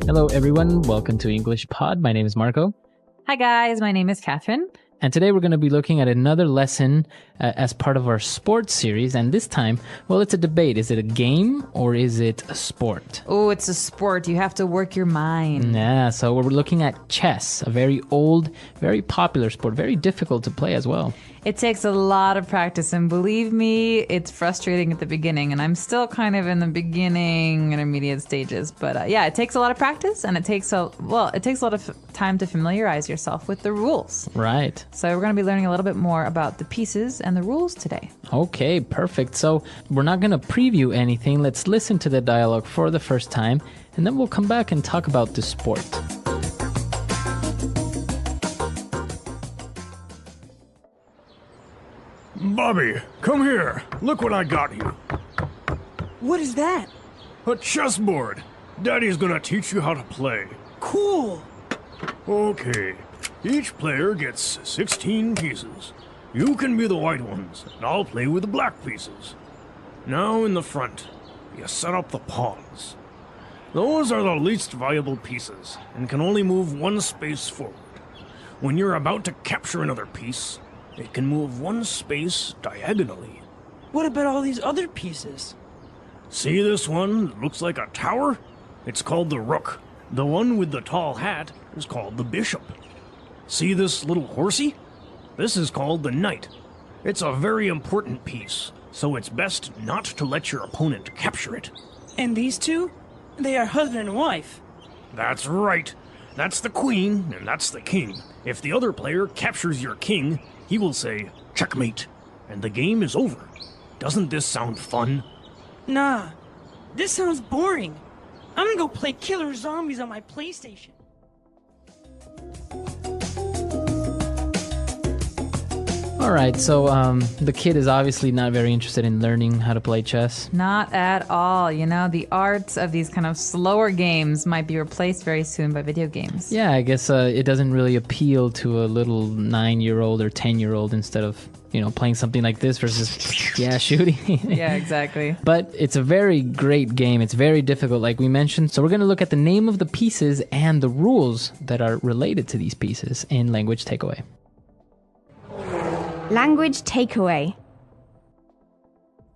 Hello, everyone. Welcome to English Pod. My name is Marco. Hi, guys. My name is Catherine. And today we're going to be looking at another lesson as part of our sports series. And this time, well, it's a debate. Is it a game or is it a sport? Oh, it's a sport. You have to work your mind. Yeah, so we're looking at chess, a very old, very popular sport, very difficult to play as well. It takes a lot of practice, and believe me, it's frustrating at the beginning, and I'm still kind of in the beginning, intermediate stages. But yeah, it takes a lot of practice, and it takes a lot of time to familiarize yourself with the rules. Right. So we're going to be learning a little bit more about the pieces and the rules today. Okay, perfect. So we're not going to preview anything. Let's listen to the dialogue for the first time, and then we'll come back and talk about the sport. Bobby, come here. Look what I got you. What is that? A chessboard. Daddy's gonna teach you how to play. Cool. Okay. Each player gets 16 pieces. You can be the white ones, and I'll play with the black pieces. Now in the front, you set up the pawns. Those are the least valuable pieces, and can only move one space forward. When you're about to capture another piece, it can move one space diagonally. What about all these other pieces? See this one that looks like a tower? It's called the rook. The one with the tall hat is called the bishop. See this little horsey? This is called the knight. It's a very important piece, so it's best not to let your opponent capture it. And these two? They are husband and wife. That's right. That's the queen, and that's the king. If the other player captures your king, he will say, checkmate, and the game is over. Doesn't this sound fun? Nah, this sounds boring. I'm gonna go play Killer Zombies on my PlayStation. All right, so the kid is obviously not very interested in learning how to play chess. Not at all. You know, the art of these kind of slower games might be replaced very soon by video games. Yeah, I guess it doesn't really appeal to a little 9-year-old or 10-year-old instead of, playing something like this versus, shooting. Yeah, exactly. But it's a very great game. It's very difficult, like we mentioned. So we're going to look at the name of the pieces and the rules that are related to these pieces in Language Takeaway. Language takeaway.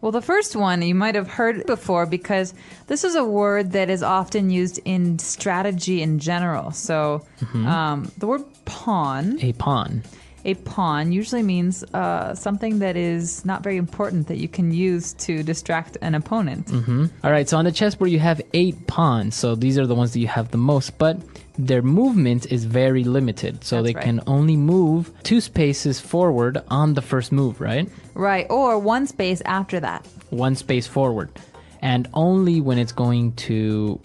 Well, the first one you might have heard before because this is a word that is often used in strategy in general. So the word pawn. A pawn. A pawn usually means something that is not very important that you can use to distract an opponent. Mm-hmm. All right, so on the chessboard you have 8 pawns. So these are the ones that you have the most, but their movement is very limited. So That's they right. can only move 2 spaces forward on the first move, right? Right, or one space after that. 1 space forward. And only when it's going to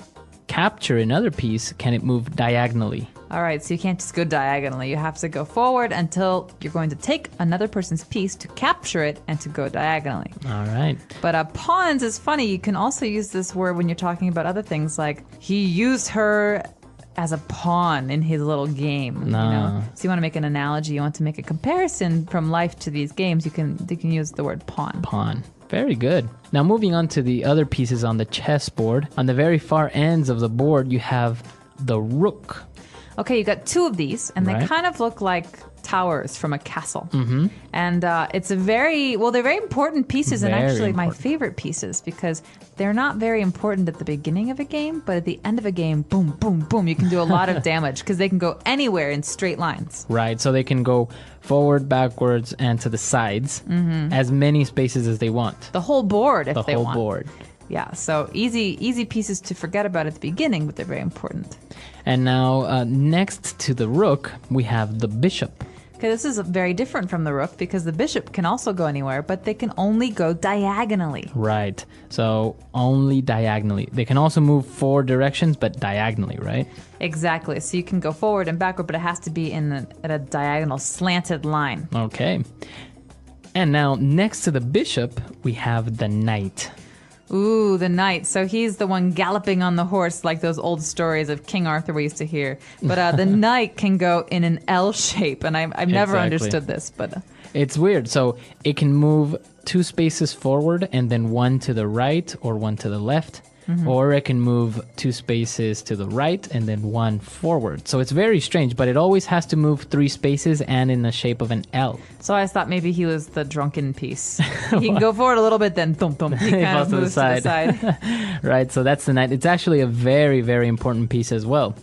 capture another piece can it move diagonally. All right, so you can't just go diagonally. You have to go forward until you're going to take another person's piece to capture it and to go diagonally. All right. But pawns is funny. You can also use this word when you're talking about other things, like he used her as a pawn in his little game. No. So you want to make an analogy, you want to make a comparison from life to these games, you can use the word pawn. Pawn. Very good. Now moving on to the other pieces on the chessboard. On the very far ends of the board, you have the rook. Okay, you got 2 of these, and Right. they kind of look like towers from a castle. Mm-hmm. And it's they're very important pieces, and Very actually my important. favorite pieces, because they're not very important at the beginning of a game, but at the end of a game, boom, boom, boom, you can do a lot of damage, because they can go anywhere in straight lines. Right, so they can go forward, backwards, and to the sides, as many spaces as they want. The whole board, if The they whole want. board. Yeah, so easy pieces to forget about at the beginning, but they're very important. And now, next to the rook, we have the bishop. Okay, this is very different from the rook because the bishop can also go anywhere, but they can only go diagonally. Right, so only diagonally. They can also move 4 directions, but diagonally, right? Exactly. So you can go forward and backward, but it has to be at a diagonal, slanted line. Okay. And now, next to the bishop, we have the knight. Ooh, the knight. So he's the one galloping on the horse like those old stories of King Arthur we used to hear. But the knight can go in an L shape, and I've never Exactly. understood this. But It's weird. So it can move 2 spaces forward and then 1 to the right or 1 to the left. or it can move 2 spaces to the right and then 1 forward. So it's very strange, but it always has to move 3 spaces and in the shape of an L. So I thought maybe he was the drunken piece. He can go forward a little bit, then thump thump. He kind of moves to the side. Right, so that's the knight. It's actually a very, very important piece as well.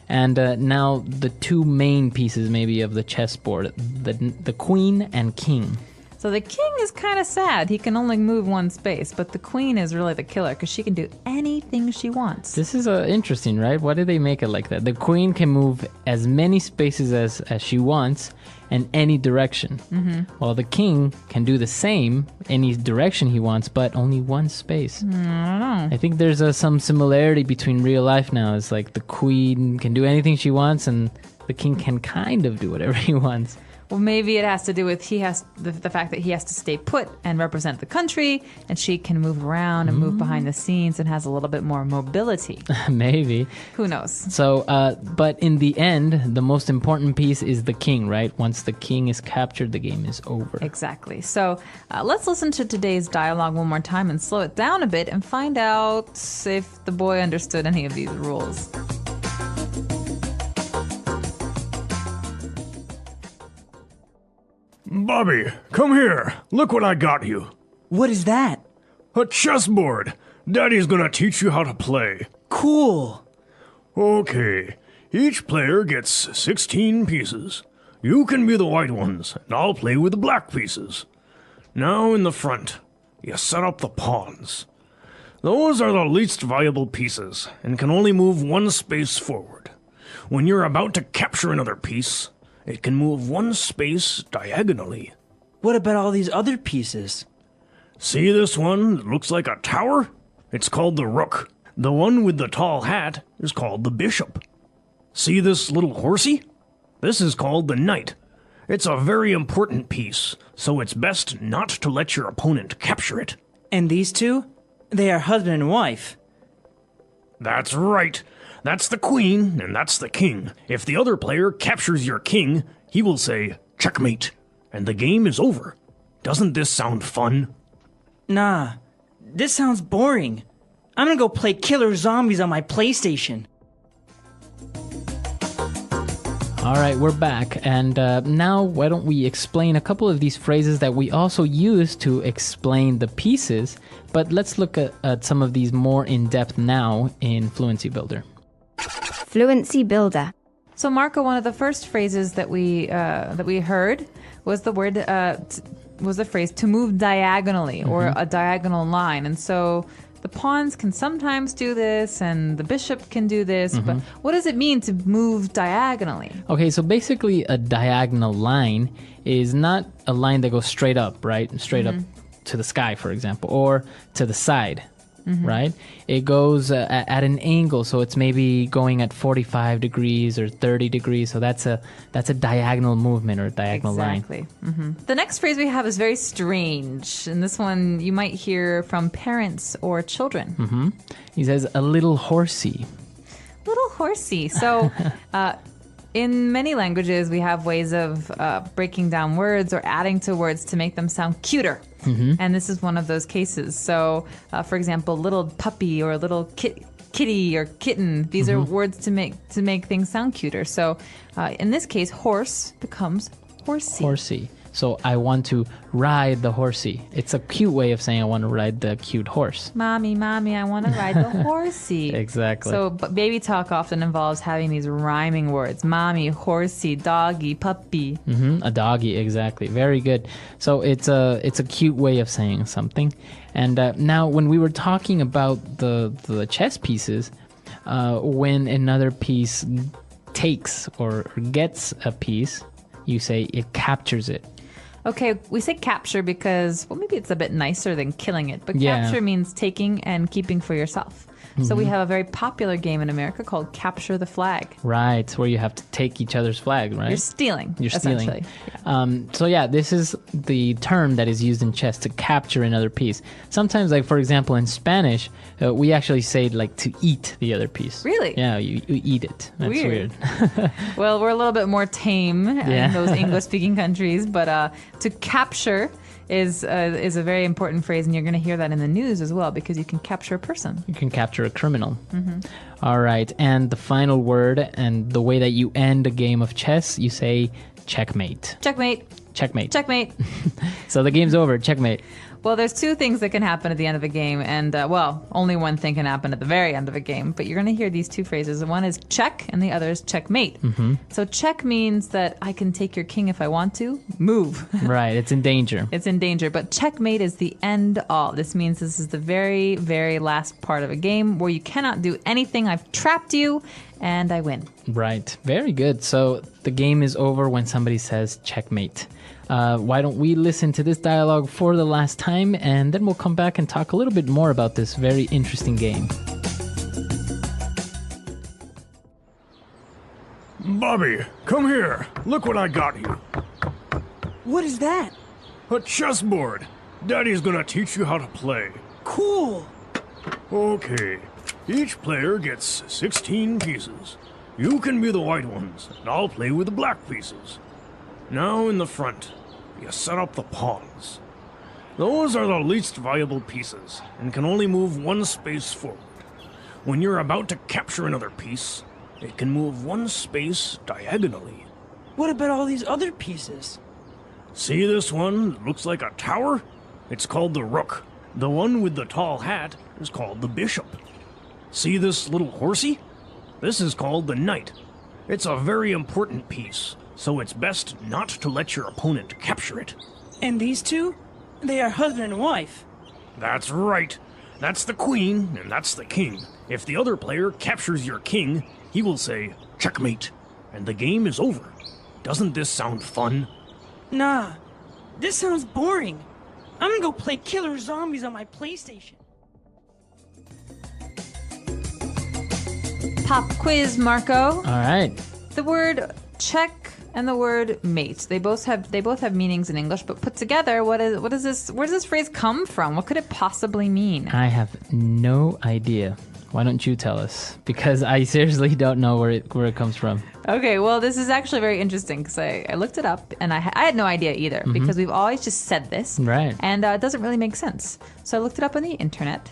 And now the 2 main pieces maybe of the chessboard, the queen and king. So the king is kind of sad. He can only move 1 space, but the queen is really the killer because she can do anything she wants. This is interesting, right? Why did they make it like that? The queen can move as many spaces as she wants in any direction. While the king can do the same, any direction he wants, but only 1 space. I don't know. I think there's some similarity between real life now. It's like the queen can do anything she wants and the king can kind of do whatever he wants. Well, maybe it has to do with the fact that he has to stay put and represent the country, and she can move around and move behind the scenes and has a little bit more mobility. Maybe. Who knows? So, but in the end, the most important piece is the king, right? Once the king is captured, the game is over. Exactly. So let's listen to today's dialogue one more time and slow it down a bit and find out if the boy understood any of these rules. Bobby, come here. Look what I got you. What is that? A chessboard. Daddy's gonna teach you how to play. Cool. Okay. Each player gets 16 pieces. You can be the white ones, and I'll play with the black pieces. Now in the front, you set up the pawns. Those are the least valuable pieces, and can only move 1 space forward. When you're about to capture another piece, it can move 1 space diagonally. What about all these other pieces? See this one that looks like a tower? It's called the rook. The one with the tall hat is called the bishop. See this little horsey? This is called the knight. It's a very important piece, so it's best not to let your opponent capture it. And these two? They are husband and wife. That's right. That's the queen, and that's the king. If the other player captures your king, he will say, checkmate, and the game is over. Doesn't this sound fun? Nah, this sounds boring. I'm gonna go play Killer Zombies on my PlayStation. All right, we're back. And now why don't we explain a couple of these phrases that we also use to explain the pieces. But let's look at some of these more in depth now in Fluency Builder. Fluency Builder. So, Marco, one of the first phrases that we heard was the phrase to move diagonally or a diagonal line. And so the pawns can sometimes do this and the bishop can do this. But what does it mean to move diagonally? Okay, so basically a diagonal line is not a line that goes straight up, right? Straight up to the sky, for example, or to the side. Right? It goes at an angle, so it's maybe going at 45 degrees or 30 degrees. So that's a diagonal movement or a diagonal line. Exactly. The next phrase we have is very strange, and this one you might hear from parents or children. He says a little horsey. Little horsey. So in many languages, we have ways of breaking down words or adding to words to make them sound cuter. And this is one of those cases. So, for example, little puppy or little kitty or kitten. These are words to make things sound cuter. So, in this case, horse becomes horsey. Horsey. So I want to ride the horsey. It's a cute way of saying I want to ride the cute horse. Mommy, I want to ride the horsey. Exactly. So but baby talk often involves having these rhyming words. Mommy, horsey, doggy, puppy. A doggy, exactly. Very good. So it's a cute way of saying something. And now when we were talking about the chess pieces, when another piece takes or gets a piece, you say it captures it. Okay, we say capture because, well, maybe it's a bit nicer than killing it, but Yeah. capture means taking and keeping for yourself. So we have a very popular game in America called Capture the Flag. Right, where you have to take each other's flag, right? You're stealing, You're stealing. essentially. Yeah. So yeah, this is the term that is used in chess to capture another piece. Sometimes, like for example, in Spanish, we actually say like to eat the other piece. Really? Yeah, you eat it. That's weird. Well, we're a little bit more tame Yeah. in those English-speaking countries, but to capture is a very important phrase, and you're going to hear that in the news as well, because you can capture a person. You can capture a criminal. All right. And the final word and the way that you end a game of chess, you say checkmate. Checkmate. Checkmate. Checkmate. So the game's over. Checkmate. Well, there's two things that can happen at the end of a game, and only one thing can happen at the very end of a game. But you're going to hear these two phrases. One is check, and the other is checkmate. So check means that I can take your king if I want to. Move. Right. It's in danger. It's in danger. But checkmate is the end all. This means this is the very, very last part of a game where you cannot do anything. I've trapped you, and I win. Right. Very good. So the game is over when somebody says checkmate. Why don't we listen to this dialogue for the last time, and then we'll come back and talk a little bit more about this very interesting game. Bobby, come here. Look what I got you. What is that? A chessboard. Daddy's gonna teach you how to play. Cool. Okay. Each player gets 16 pieces. You can be the white ones, and I'll play with the black pieces. Now in the front, you set up the pawns. Those are the least valuable pieces, and can only move one space forward. When you're about to capture another piece, it can move one space diagonally. What about all these other pieces? See this one that looks like a tower? It's called the rook. The one with the tall hat is called the bishop. See this little horsey? This is called the knight. It's a very important piece, so it's best not to let your opponent capture it. And these two? They are husband and wife. That's right. That's the queen, and that's the king. If the other player captures your king, he will say, checkmate, and the game is over. Doesn't this sound fun? Nah, this sounds boring. I'm gonna go play killer zombies on my PlayStation. Pop quiz, Marco. All right. The word check and the word mate. They both have meanings in English, but put together, where does this phrase come from? What could it possibly mean? I have no idea. Why don't you tell us? Because I seriously don't know where it comes from. Okay, well, this is actually very interesting because I looked it up and I had no idea either, because we've always just said this. Right. And it doesn't really make sense. So I looked it up on the internet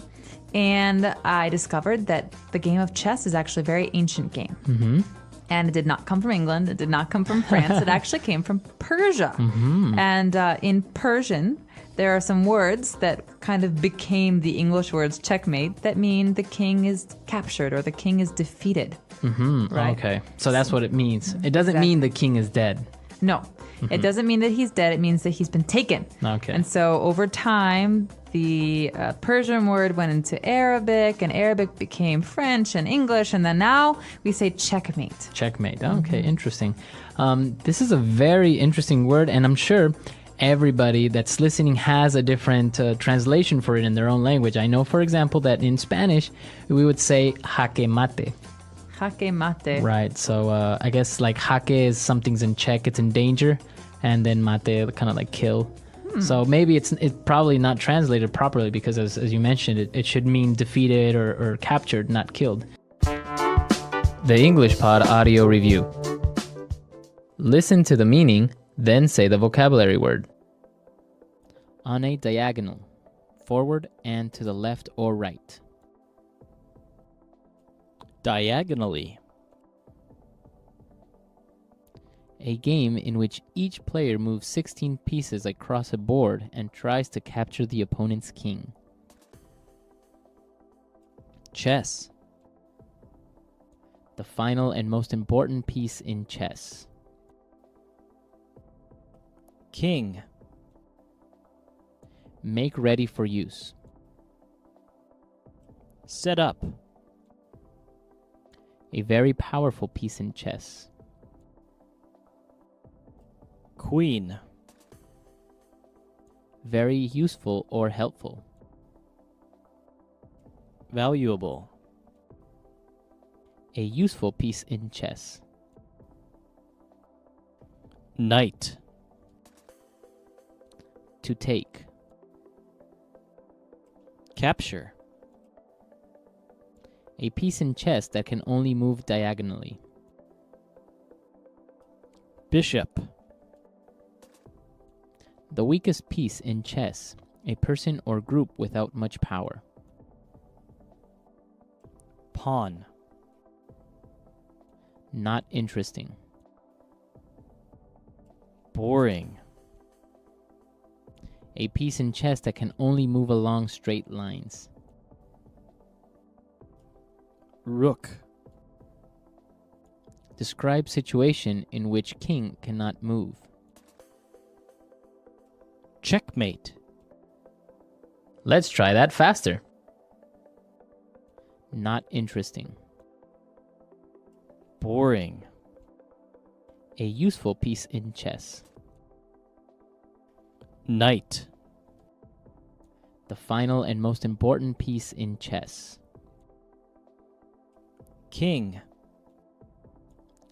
and I discovered that the game of chess is actually a very ancient game. And it did not come from England. It did not come from France. It actually came from Persia. And in Persian, there are some words that kind of became the English words checkmate that mean the king is captured or the king is defeated. Right? Okay. So that's what it means. It doesn't mean the king is dead. No. It doesn't mean that he's dead. It means that he's been taken. Okay. And so over time, the Persian word went into Arabic, and Arabic became French and English, and then now we say checkmate. Checkmate. Okay, interesting. This is a very interesting word, and I'm sure everybody that's listening has a different translation for it in their own language. I know, for example, that in Spanish, we would say jaque mate. Jaque mate. Right. So I guess like jaque is something's in check, it's in danger, and then mate kind of like kill. So maybe it's probably not translated properly because as you mentioned, it should mean defeated or captured, not killed. The English Pod Audio Review. Listen to the meaning, then say the vocabulary word. On a diagonal, forward and to the left or right. Diagonally. A game in which each player moves 16 pieces across a board and tries to capture the opponent's king. Chess. The final and most important piece in chess. King. Make ready for use. Set up. A very powerful piece in chess. Queen. Very useful or helpful. Valuable. A useful piece in chess. Knight. To take. Capture. A piece in chess that can only move diagonally. Bishop. The weakest piece in chess, a person or group without much power. Pawn. Not interesting. Boring. A piece in chess that can only move along straight lines. Rook. Describe situation in which king cannot move. Checkmate. Let's try that faster. Not interesting. Boring. A useful piece in chess. Knight. The final and most important piece in chess. King.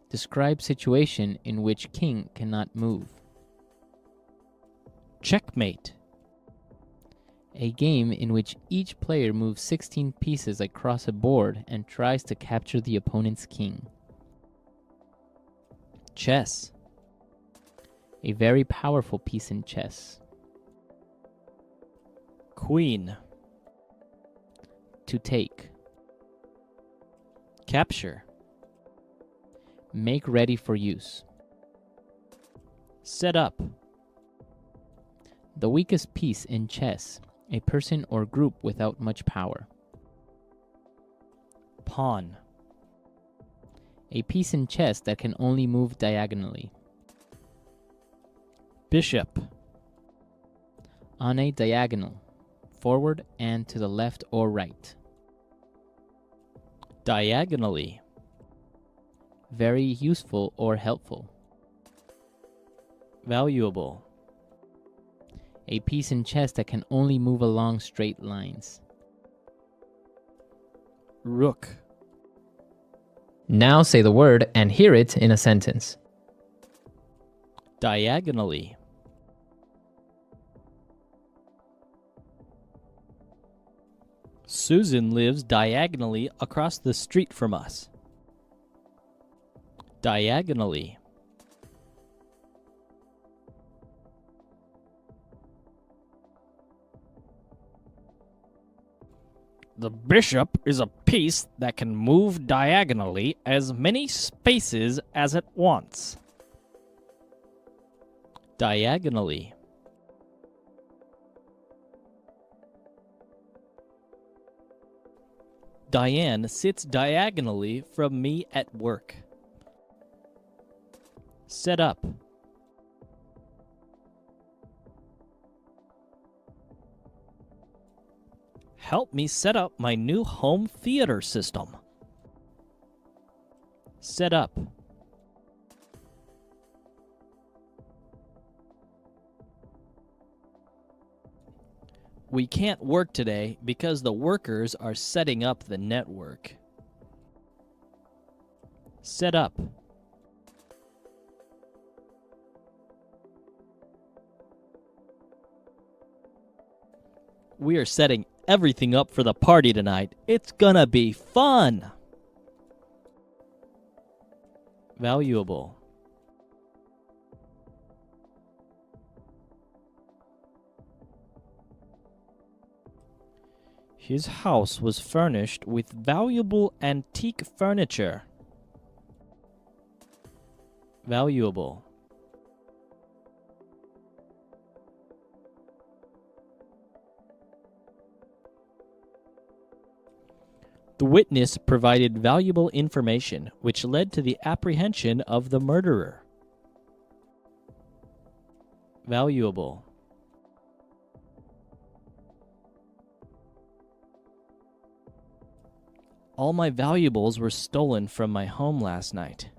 Describe situation in which king cannot move. Checkmate. A game in which each player moves 16 pieces across a board and tries to capture the opponent's king. Chess. A very powerful piece in chess. Queen. To take. Capture. Make ready for use. Set up. The weakest piece in chess, a person or group without much power. Pawn. A piece in chess that can only move diagonally. Bishop. On a diagonal, forward and to the left or right. Diagonally. Very useful or helpful. Valuable. A piece in chess that can only move along straight lines. Rook. Now say the word and hear it in a sentence. Diagonally. Susan lives diagonally across the street from us. Diagonally. The bishop is a piece that can move diagonally as many spaces as it wants. Diagonally. Diane sits diagonally from me at work. Set up. Help me set up my new home theater system. Set up. We can't work today because the workers are setting up the network. Set up. We are setting everything up for the party tonight. It's gonna be fun. Valuable. His house was furnished with valuable antique furniture. Valuable. The witness provided valuable information, which led to the apprehension of the murderer. Valuable. All my valuables were stolen from my home last night.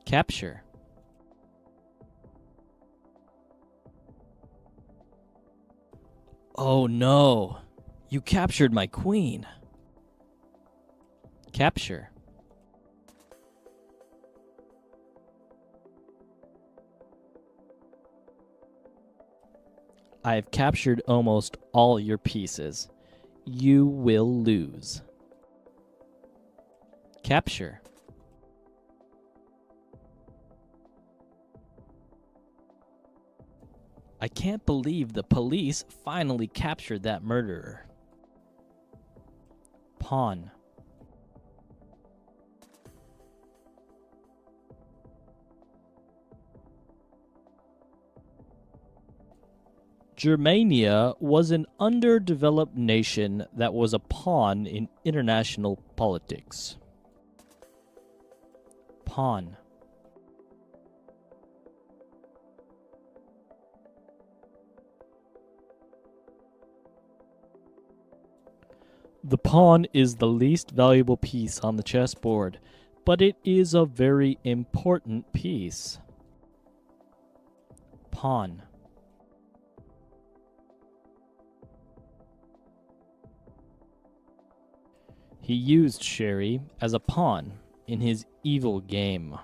Capture. Oh no! You captured my queen. Capture. I have captured almost all your pieces. You will lose. Capture. I can't believe the police finally captured that murderer. Pawn. Germania was an underdeveloped nation that was a pawn in international politics. Pawn. The pawn is the least valuable piece on the chessboard, but it is a very important piece. Pawn. He used Sherry as a pawn in his evil game.